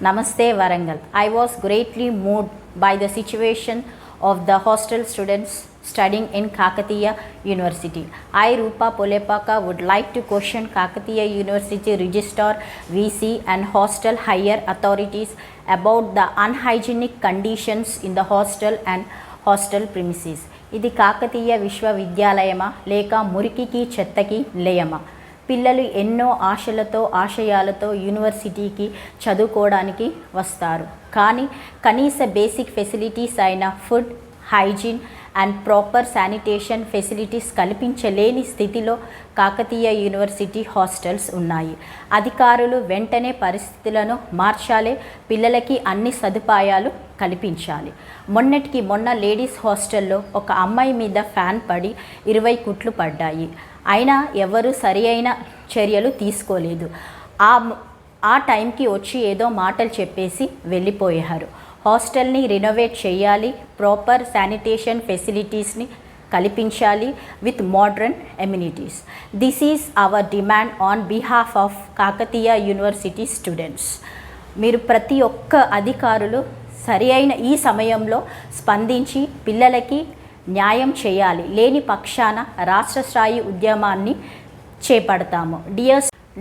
Namaste Warangal. I was greatly moved by the situation of the hostel students studying in Kakatiya University. I, Rupa Polepaka, would like to question Kakatiya University Registrar, VC and hostel higher authorities about the unhygienic conditions in the hostel and hostel premises. ఇది కాకతీయ విశ్వవిద్యాలయమా లేక మురికికి చెత్తకి నిలయమా? పిల్లలు ఎన్నో ఆశలతో ఆశయాలతో యూనివర్సిటీకి చదువుకోవడానికి వస్తారు, కానీ కనీస బేసిక్ ఫెసిలిటీస్ అయిన food, hygiene and proper sanitation facilities కల్పించలేని స్థితిలో కాకతీయ యూనివర్సిటీ హాస్టల్స్ ఉన్నాయి. అధికారులు వెంటనే పరిస్థితులను మార్చాలి, పిల్లలకి అన్ని సదుపాయాలు కల్పించాలి. మొన్నటికి మొన్న లేడీస్ హాస్టల్లో ఒక అమ్మాయి మీద ఫ్యాన్ పడి 20 కుట్లు పడ్డాయి. అయినా ఎవరు సరి అయిన చర్యలు తీసుకోలేదు. ఆ టైంకి వచ్చి ఏదో మాటలు చెప్పేసి వెళ్ళిపోయారు. హాస్టల్ని రినోవేట్ చేయాలి, ప్రాపర్ శానిటేషన్ ఫెసిలిటీస్ని కల్పించాలి with modern amenities. This is our demand on behalf of Kakatiya university students. మీరు ప్రతి ఒక్క అధికారులు సరి అయిన ఈ సమయంలో స్పందించి పిల్లలకి న్యాయం చేయాలి. లేని పక్షాన రాష్ట్ర స్థాయి ఉద్యమాన్ని చేపడతాము.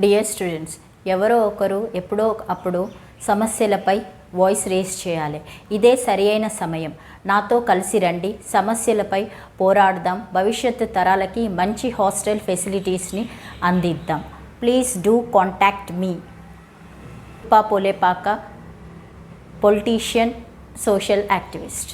డియర్ స్టూడెంట్స్, ఎవరో ఒకరు ఎప్పుడో అప్పుడు సమస్యలపై వాయిస్ రేస్ చేయాలి. ఇదే సరి అయిన సమయం. నాతో కలిసి రండి, సమస్యలపై పోరాడదాం, భవిష్యత్తు తరాలకి మంచి హాస్టల్ ఫెసిలిటీస్ని అందిద్దాం. Please do contact me. Polepaka, politician, social activist.